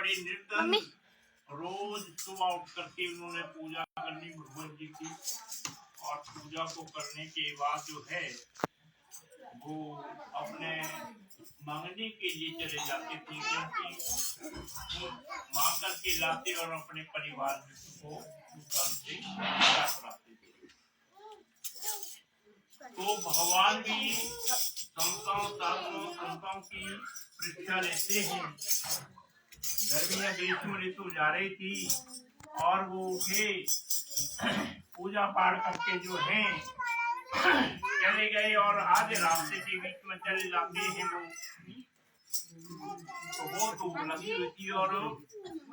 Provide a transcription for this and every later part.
बड़े निर्धन रोज सुबह उठ करके उन्होंने पूजा करनी भगवान जी की, और पूजा को करने के बाद जो है वो अपने मांगने के लिए चले जाते थे, क्योंकि वो मांग करके लाते और अपने परिवार को उस से कराते थे। तो भगवान भी संताओं की परीक्षा लेते हैं। गर्मियां ग्रीष्म ऋतु जा रही थी और वो उठे, पूजा पाठ करके जो है चले गए, और आधे रास्ते के बीच में चले जाते हैं वो तो लगी हुई थी। और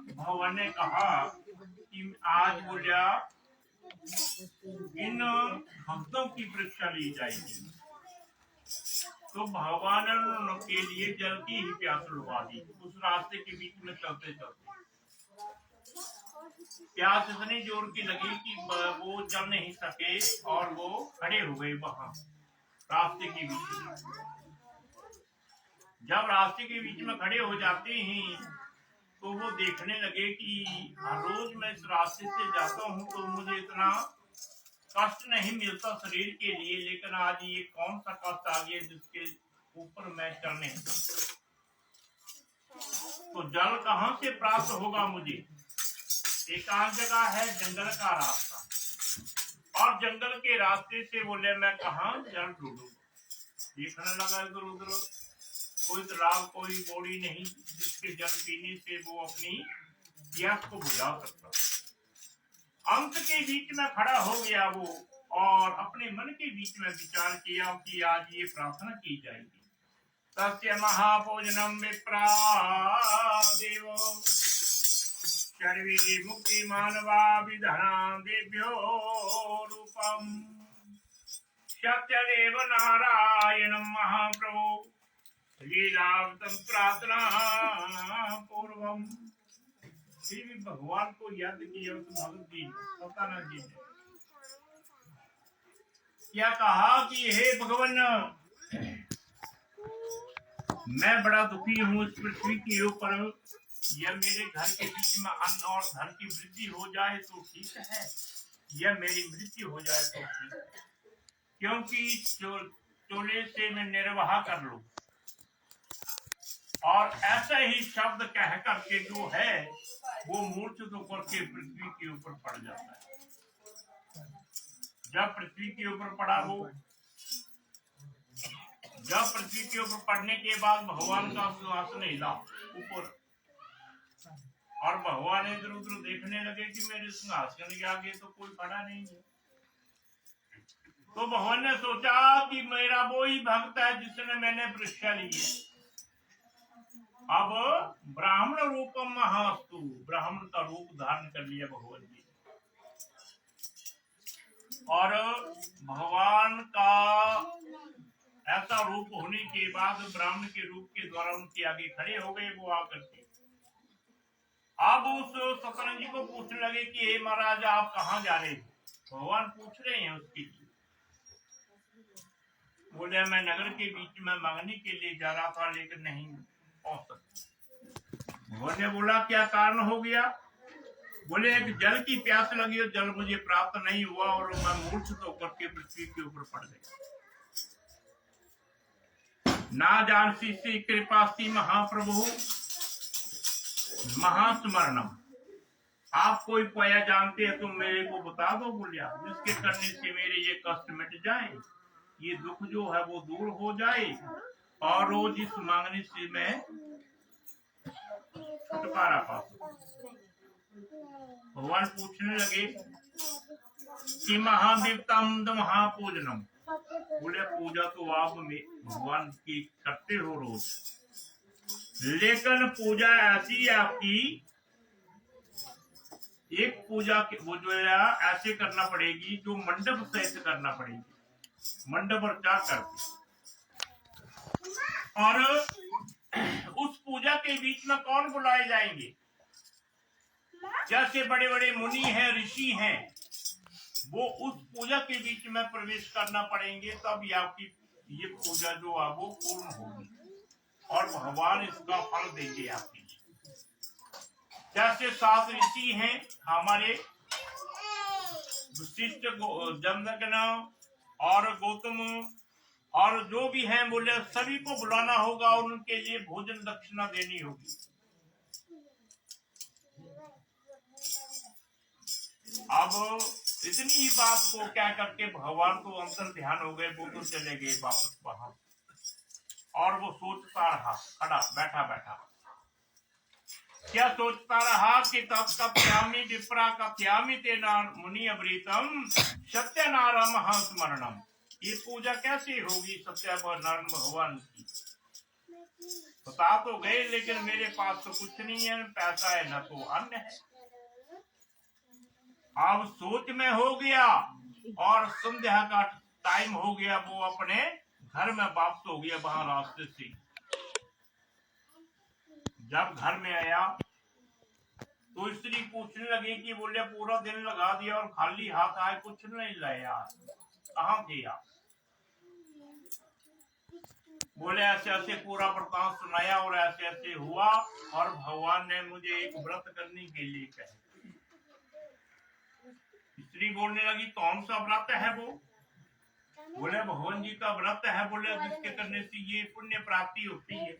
भगवान ने कहा कि आज बोलिया इन भक्तों की परीक्षा ली जाएगी। तो भगवान ने के लिए जल की ही प्यास लुभा दी। उस रास्ते के बीच में चलते चलते प्यास इतनी जोर की लगी कि वो चल नहीं सके और वो खड़े हो गए वहां रास्ते के बीच में। जब रास्ते के बीच में खड़े हो जाते हैं तो वो देखने लगे कि हर रोज मैं इस रास्ते से जाता हूँ तो मुझे इतना कष्ट नहीं मिलता शरीर के लिए, लेकिन आज ये कौन सा कष्ट आ गया जिसके ऊपर मैं चल नहीं सकता। तो जल कहाँ से प्राप्त होगा मुझे? एकांत जगह है, जंगल का रास्ता, और जंगल के रास्ते से बोले मैं कहाँ जल ढूंढूंगा। देखने लगा इधर उधर, कोई तालाब कोई बोड़ी नहीं जिसके जल पीने से वो अपनी प्यास को बुझा सकता। अंत के बीच में खड़ा हो गया वो, और अपने मन के बीच में विचार किया कि आज ये प्रार्थना की जाएगी। तस्य महाभोजनम विप्रा देव सर्वे मुक्ति मानवा विधना देभ्यो रूपम सत्यदेव नारायणं महाप्रभु लीलावतम प्रार्थना पूर्वम। फिर भी भगवान को याद किया उस भगत जी सतानंद जी ने क्या कहा कि हे भगवान, मैं बड़ा दुखी हूँ इस पृथ्वी के ऊपर। यह मेरे घर के बीच में अन्न और धन की वृद्धि हो जाए तो ठीक है, यह मेरी मृत्यु हो जाए तो ठीक है, क्योंकि चोले से मैं निर्वाह कर लूं। और ऐसा ही शब्द कह करके जो है वो मूर्छित होकर के पृथ्वी के ऊपर पड़ जाता है। जब पृथ्वी के ऊपर पड़ा वो, जब पृथ्वी के ऊपर पड़ने के बाद भगवान का सिंहासन हिला ऊपर, और भगवान इधर उधर देखने लगे कि मेरे सिंहासन के आगे तो कोई खड़ा नहीं है। तो भगवान ने सोचा कि मेरा वो ही भक्त है जिसने मैंने परीक्षा ली है। अब ब्राह्मण रूपम महास्तु, ब्राह्मण का रूप धारण कर लिया भगवान जी। और भगवान का ऐसा रूप होने के बाद ब्राह्मण के रूप के द्वारा उनके आगे खड़े हो गए वो आकर के। अब उस सतरंग जी को पूछने लगे कि हे महाराज आप कहाँ जा रहे हो? भगवान पूछ रहे हैं उसके लिए। बोले मैं नगर के बीच में मांगने के लिए जा रहा था लेकिन नहीं पहुंच सकता। भगवान ने बोला क्या कारण हो गया? बोले एक जल की प्यास लगी और जल मुझे प्राप्त नहीं हुआ और मैं मूर्छित होकर के पृथ्वी के ऊपर पड़ गया। ना जानसी से कृपास्ती महाप्रभु महास्मरणम। आप कोई पाया जानते हैं तो मेरे को बता दो बोलिया, जिसके करने से मेरे ये कष्ट मिट जाए, ये दुख जो है वो दूर हो जाए और रोज इस मांगने से मैं छुटकारा पा सकूं। भगवान पूछने लगे कि महादेवतम महापूजनम। बोले पूजा तो आप भगवान की करते हो रोज, लेकिन पूजा ऐसी है आपकी, एक पूजा वो जो है ऐसे करना पड़ेगी जो मंडप सहित करना पड़ेगी, मंडप पर जा करके। और उस पूजा के बीच में कौन बुलाए जाएंगे? जैसे बड़े बड़े मुनि हैं, ऋषि हैं, वो उस पूजा के बीच में प्रवेश करना पड़ेंगे, तब आपकी ये पूजा जो है वो पूर्ण होगी और भगवान इसका फल देंगे आपके लिए। जैसे 7 ऋषि हैं हमारे वशिष्ठ, जमदग्नि और गौतम और जो भी हैं, बोले सभी को बुलाना होगा और उनके लिए भोजन दक्षिणा देनी होगी। अब इतनी ही बात को क्या करके भगवान तो अंतर ध्यान हो गए, वो तो चले गए वापस वहां। और वो सोचता रहा खड़ा बैठा बैठा, क्या सोचता रहा कि तब कथयामि विप्रा कथयामि तेना मुनि अवृतम सत्यनारायण हंसमरणम। ये पूजा कैसे होगी सत्यनारायण भगवान की? बता तो गए लेकिन मेरे पास तो कुछ नहीं है, पैसा है न तो अन्न है। अब सोच में हो गया और संध्या का टाइम हो गया, वो अपने घर में वापस हो गया वहां रास्ते से। जब घर में आया तो स्त्री पूछने लगी कि बोले पूरा दिन लगा दिया और खाली हाथ आए, कुछ नहीं लाया, कहाँ थे आप? बोले ऐसे ऐसे पूरा वृतांत सुनाया और ऐसे ऐसे हुआ और भगवान ने मुझे एक व्रत करने के लिए कहा। स्त्री बोलने लगी कौन सा व्रत है वो? बोले भगवान जी का व्रत है, बोले जिसके करने से ये पुण्य प्राप्ति होती है।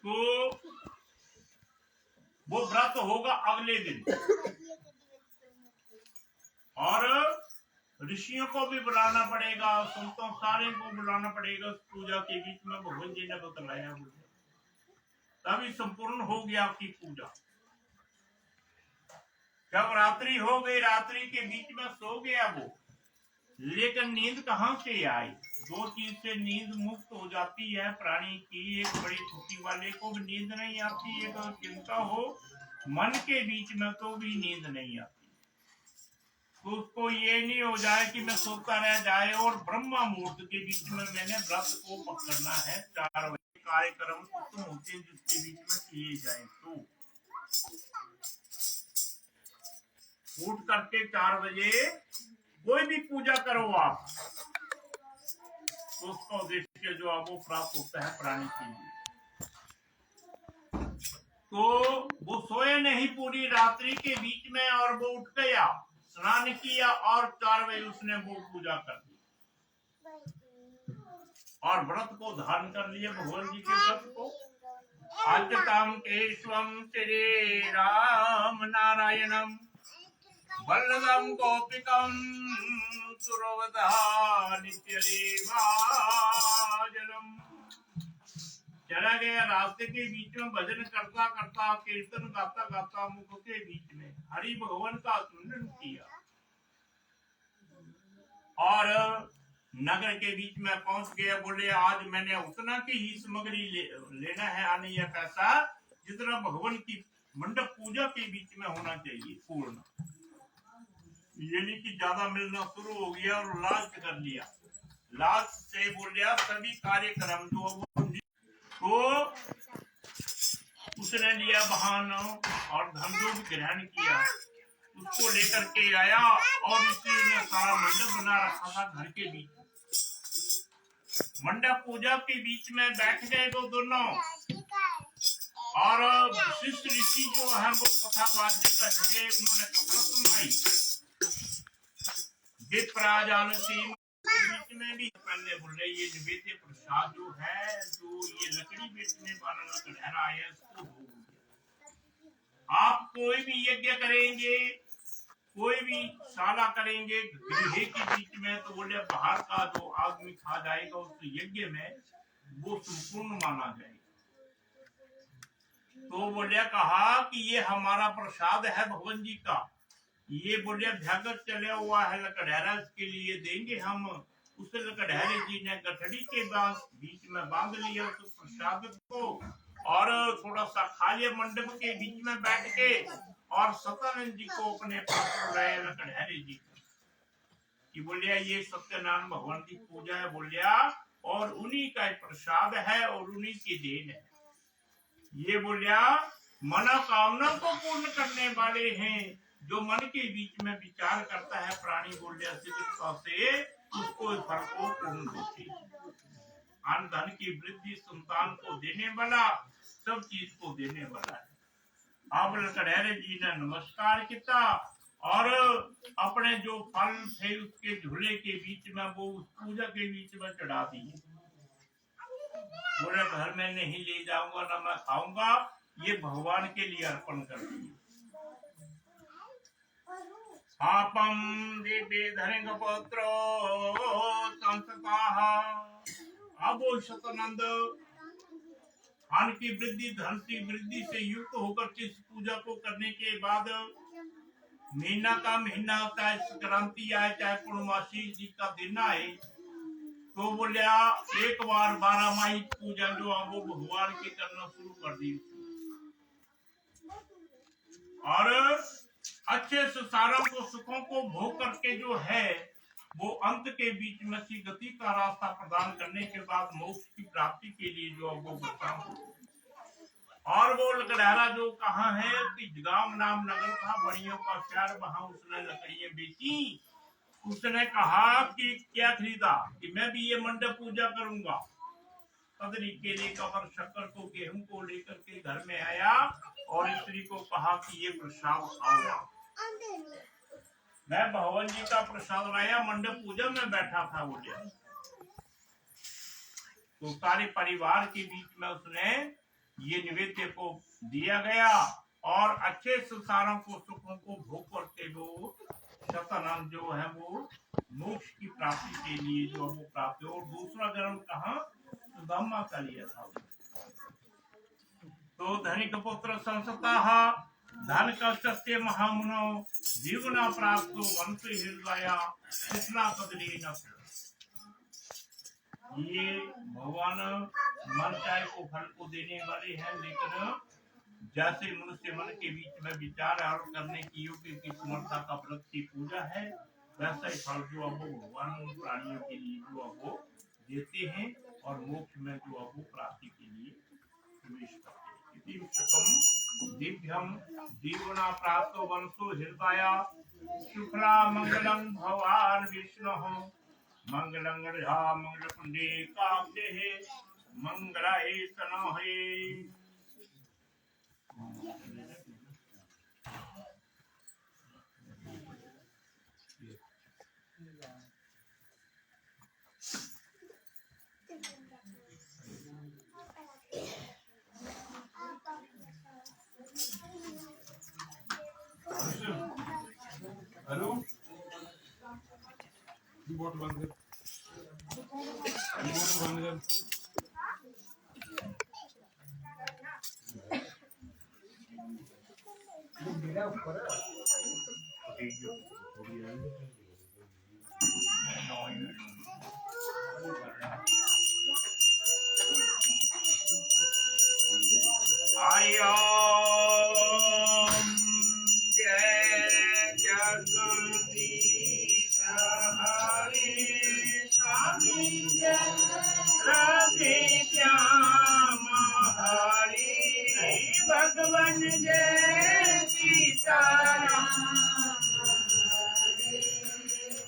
तो वो व्रत होगा अगले दिन और ऋषियों को भी बुलाना पड़ेगा, संतों सारे को बुलाना पड़ेगा। पूजा के बीच में भगवान जी ने बतलाया, तभी संपूर्ण हो गया आपकी पूजा। जब रात्रि हो गई, रात्रि के बीच में सो गया वो, लेकिन नींद कहाँ से आई? दो चीज से नींद मुक्त हो जाती है प्राणी की, एक बड़ी छुट्टी वाले को भी नींद नहीं आती, एक चिंता हो मन के बीच में तो भी नींद नहीं आती। तो उसको ये नहीं हो जाए कि मैं सोता रह जाए और ब्रह्मा मुहूर्त के बीच में मैंने व्रत को पकड़ना है। 4 बजे कार्यक्रम खत्म होते हैं जिसके बीच में किए जाए, तो उठ करके 4 बजे कोई भी पूजा करो आप, तो उसका उद्देश्य जो है वो प्राप्त होता है प्राणी के लिए। तो वो सोए नहीं पूरी रात्रि के बीच में और वो उठ गया, स्नान किया और 4 बजे उसने वो पूजा कर दी और व्रत को धारण कर लिया, भगवान जी के व्रत को। अच्युतम केशवम श्री राम नारायणम वल्लभम गोपिकम सुरवधा नित्यलीलाजलम। चला गया रास्ते के बीच में, भजन करता करता कीर्तन गाता गाता मुख के बीच में हरि भगवान का स्मरण किया और नगर के बीच में पहुंच गया। बोले आज मैंने उतना की ही सामग्री लेना है, आने या पैसा जितना भगवान की मंडप पूजा के बीच में होना चाहिए पूर्ण, ये नहीं कि ज्यादा मिलना शुरू हो गया और लास्ट कर लिया। लास्ट से बोलिया सभी कार्यक्रम जो तो उसने लिया बहाना और धन जो भी ग्रहण किया उसको लेकर के आया और इसी ने सारा मंडप बना रखा था घर के बीच। मंडप पूजा के बीच में बैठ गए वो दोनों और वशिष्ठ ऋषि जो है वो कथा वाद्य करके उन्होंने कथा सुनाई। बीच में भी पहले बोले ये निवेद्य प्रसाद जो है, जो ये लकड़ी बेचने वाला लकड़हरा है, इसको आप कोई भी यज्ञ करेंगे, कोई भी शाला करेंगे गृह के बीच में, तो बोले बाहर का जो आदमी खा जाएगा उस यज्ञ में वो संपूर्ण माना जाएगा। तो बोले कहा कि ये हमारा प्रसाद है भगवान जी का, ये बोले भगत चले हुआ है लकड़हरा, इसके लिए देंगे हम। उस लकड़हरे जी ने गठड़ी के बीच में बांध लिया उस प्रसाद को और थोड़ा सा खा लिया मंडप के बीच में बैठ के और सत्यानंद जी को अपने पास बुलाया लकड़हरे जी कि बोलिया ये सत्यनारायण भगवान की पूजा है बोलिया, और उन्हीं का प्रसाद है और उन्हीं की देन है। ये बोलिया मनोकामना को पूर्ण करने वाले हैं, जो मन के बीच में विचार करता है प्राणी बोलिया से उसको फल को पूर्ण होती है। अन्न धन की वृद्धि संतान को देने वाला सब चीज को देने वाला है। अब लकड़हरे जी ने नमस्कार किया और अपने जो फल थे उसके झूले के बीच में वो उस पूजा के बीच में चढ़ा दिए। बोले घर में नहीं ले जाऊंगा ना मैं खाऊंगा, ये भगवान के लिए अर्पण कर दिए। पापम दिव्य धरिंग पुत्रो संस्काः। अब वो शतनंद धन की वृद्धि, धन की वृद्धि से युक्त होकर इस पूजा को करने के बाद महीना का महीना होता है, संक्रांति आए चाहे पूर्णमासी जी का दिन आए, तो बोलिया एक बार 12 माही पूजा जो है वो भगवान की करना शुरू कर दी। और अच्छे सुसारों को सुखों को भोग करके जो है वो अंत के बीच में सी गति का रास्ता प्रदान करने के बाद मोक्ष की प्राप्ति के लिए जो वो बताऊं। और वो लकड़हरा जो कहाँ है कि जगाम नाम नगर था, बड़ियों का शहर, वहां उसने लकड़ियां बेची। उसने कहा कि क्या खरीदा कि मैं भी ये मंडप पूजा करूंगा। कदरी केले का और शक्कर को गेहूं को लेकर के घर में आया और स्त्री को कहा कि ये प्रसाद खाओ। मैं भगवान जी का प्रसाद लाया, मंडप पूजा में बैठा था वो। तो सारे परिवार के बीच में उसने ये निवेद्य को दिया गया और अच्छे संसारों को सुखों को भोग करके वो शतानंद जो है वो मोक्ष की प्राप्ति के लिए जो वो प्राप्त हो। और दूसरा जन्म कहाँ सुदामा का लिया था। तो धनिक पुत्र संसताः धन कष्टस्य महामुनो जीवना प्राप्त वंश हृदया कृष्णा कदली न। ये भगवान मन चाहे को फल को देने वाले हैं, लेकिन जैसे मनुष्य मन के बीच में विचार और करने की योग्य की समर्था का व्रत की पूजा है, वैसा ही फल जो अब भगवान प्राणियों के लिए जो अब वो देते हैं और मोक्ष में जो अब वो प्राप्ति के लिए प्रवेश करते हैं। दिव्यम जीवना प्राप्त वंशो हृदया शुक्ला मंगलम भगवान विष्णु मंगलम गृहा मंगल कुंडे कामदेहे मंगलाय सनोहे। हेलो बोट बंद कर, बोट बंद कर। भगवान जय सीताराम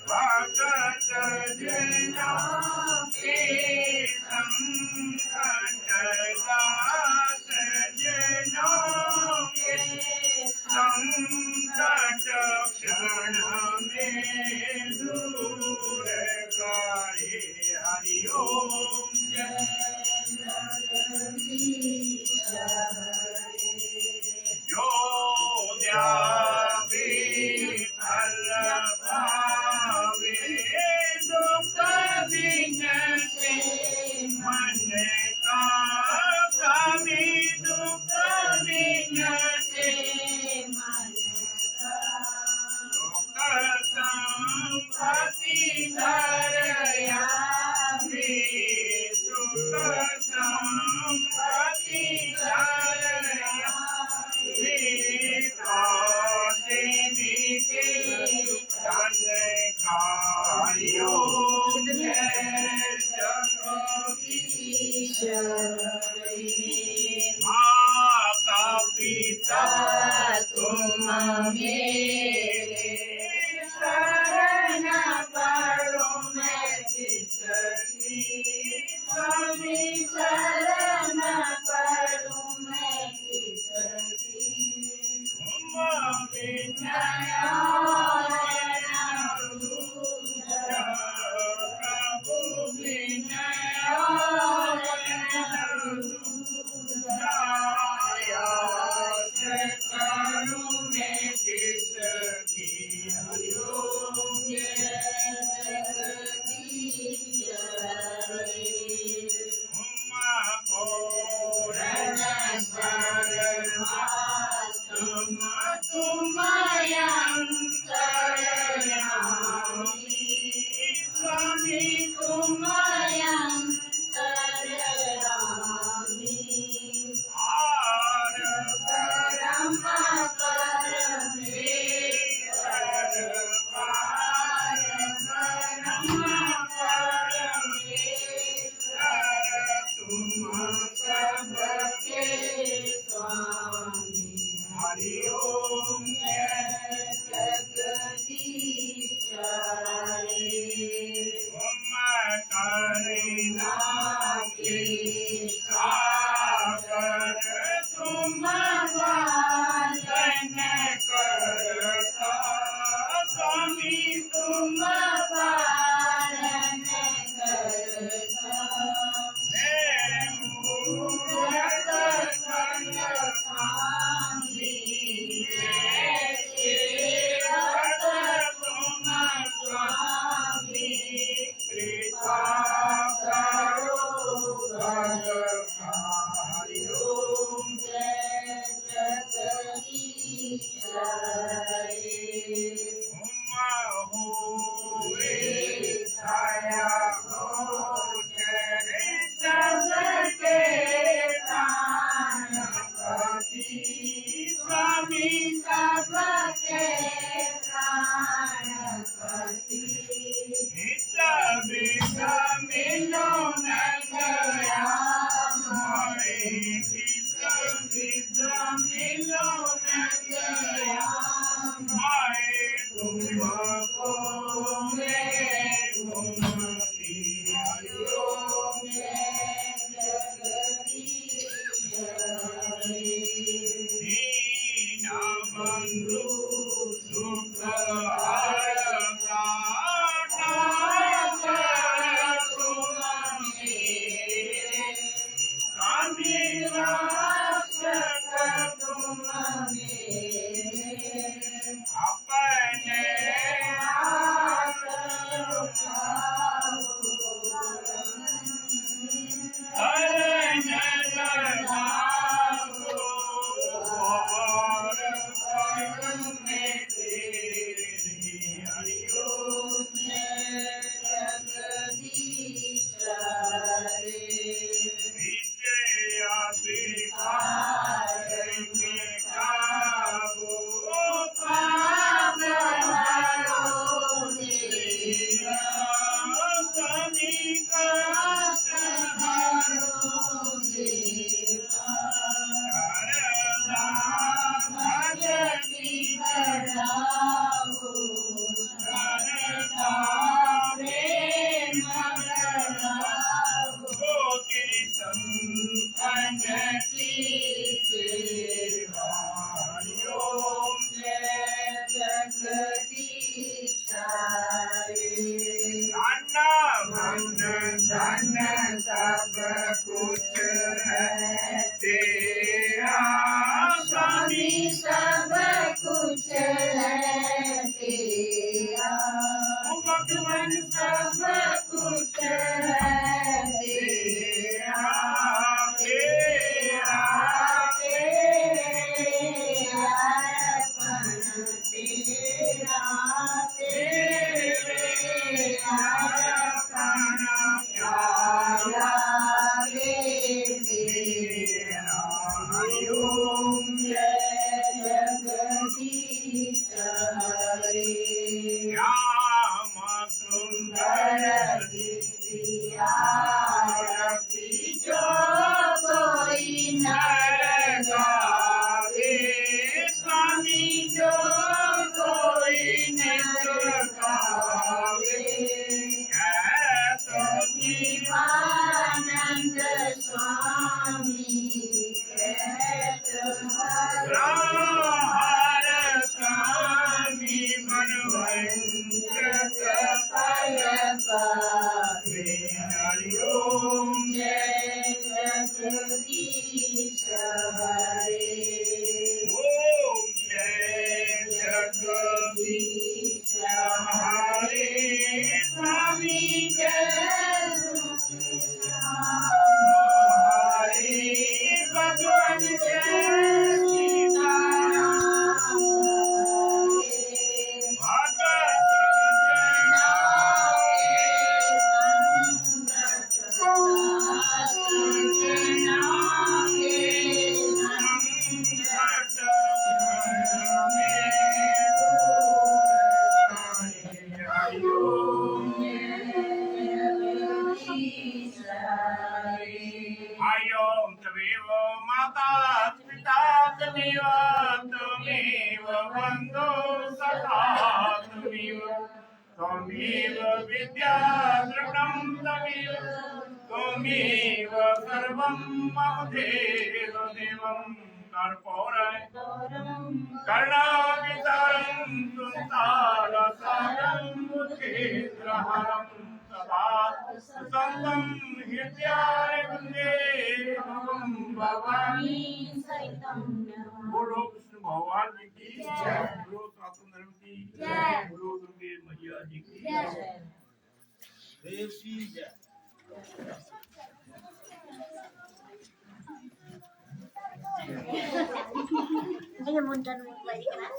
भगत जना के संकट दास जनों के संकट क्षण में दूर करे। हरि ओम जय जो द्यावे फल पावे दुख बिनते मन का कभी दुख बिनते मन का दुख संपत्ति धरया सुख संपत्ति धरया माता पिता तुम मेरे शरण पड़ो मैं किसकी कभी शरण पड़ो Tumayan विद्या द्रविणं तमेव त्वमेव सर्वं मम देवं कर्पूराय कर्णाभितरं तुन्तारसारं मुखेन्द्रहरं सदा सन्तं हृदयाय वन्दे भवानी बोलो कृष्ण भगवान जी की जय, बोलो सनातन धर्म की जय, बोलो दुर्गे मैया जी की जय, देव की जय। Ayo mundur lagi kan?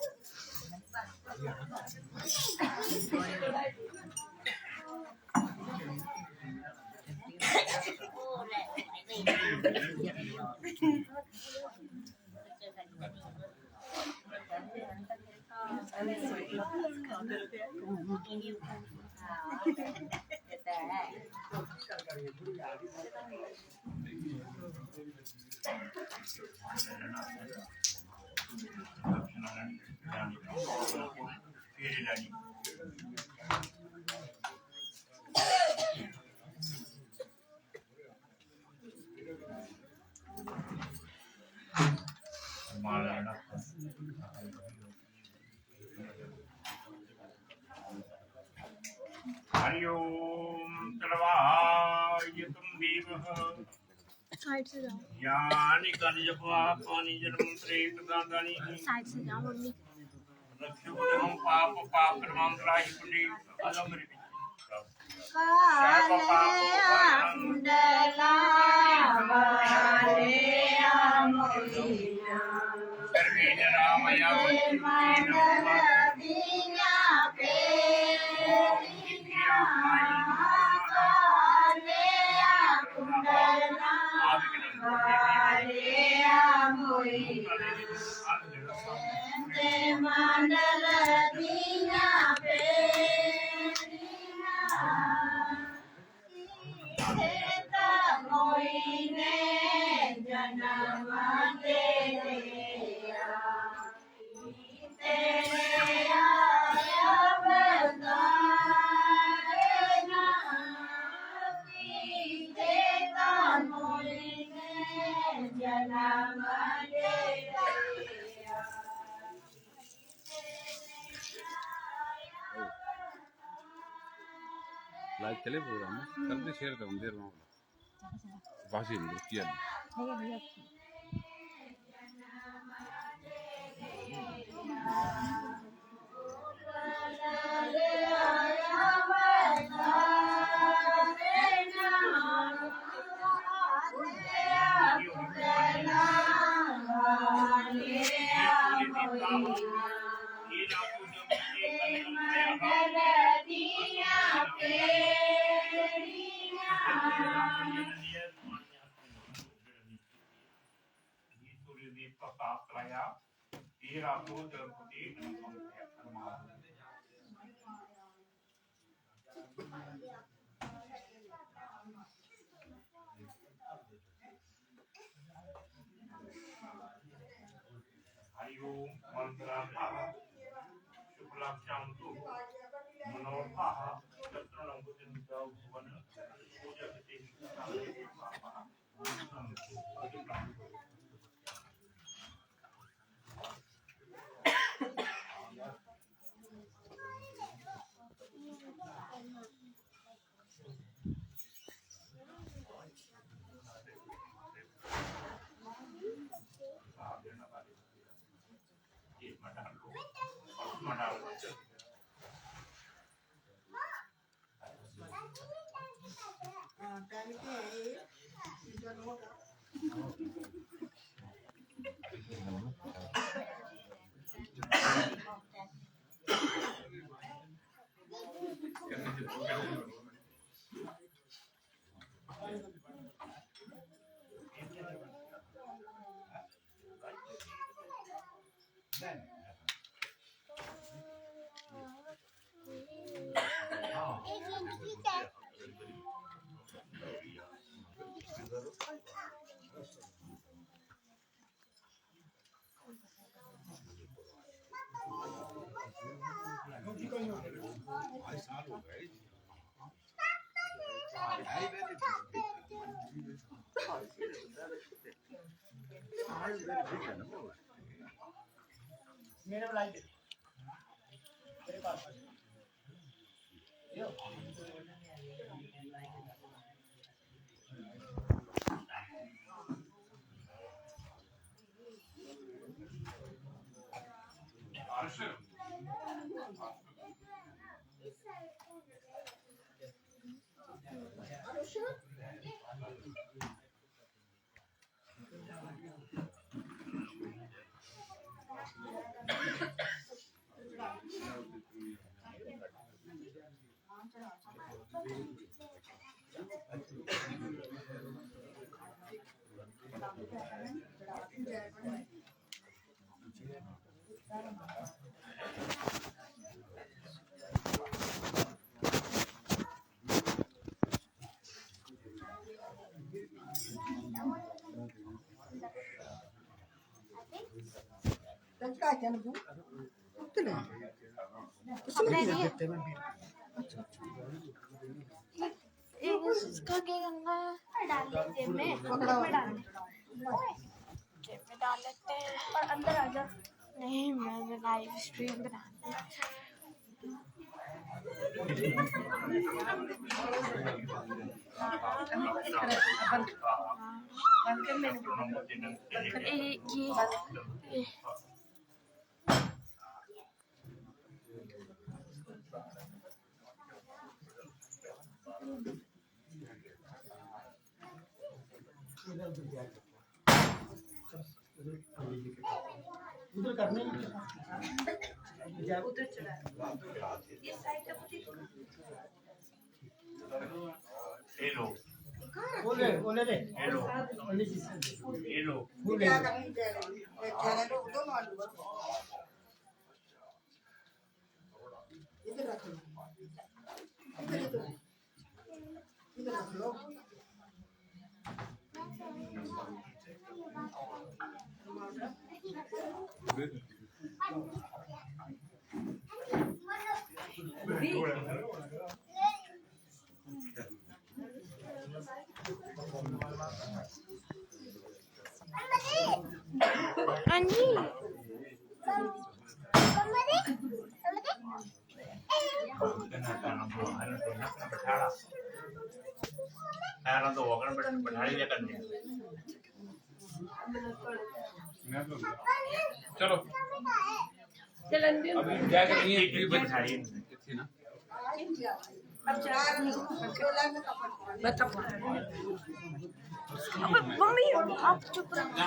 Hariom तलवायुतम देवः साइड से जाओ, यानी कानि जपवा पानी जन्म मंत्रे प्रदानी साइड से जाओ मम्मी। रक्षोदहम पाप पाप कर्मं त्राहि पुण्य अलम रे कुंडला वाले आमोलिया सर्वे जनामया दीना पे कुंडला वाले आमोलिया मंडल दीना पे मोइने जन्म दे दिया तेरे आया बताना पीछे तो मोइने जन्म दे दिया लाइव चले प्रोग्राम में कल भी शेयर करूँ देर में वासी नहीं किया हरिओम मंत्रार्थ शुक्लाक्षां तु मनोरथः तत्रणं बुद्धिं भुवन पूजयति मेरे बुलाई मेरे पास इसका क्या करना है? डाल लेते में डाल जेब में डाल लेते हैं और अंदर आ जा। नहीं मैं लाइव स्ट्रीम बनानी है। ये उधर करने उधर चढ़ा ये साइड तक ये लो बोले दे ये लो ये लो बोले इधर रख लो इधर रख लो हाँ जी तो होकर बैठा लिया करने चलो अभी जाकर नहीं बैठाई थी ना अब चार में मम्मी आप चुप रहो।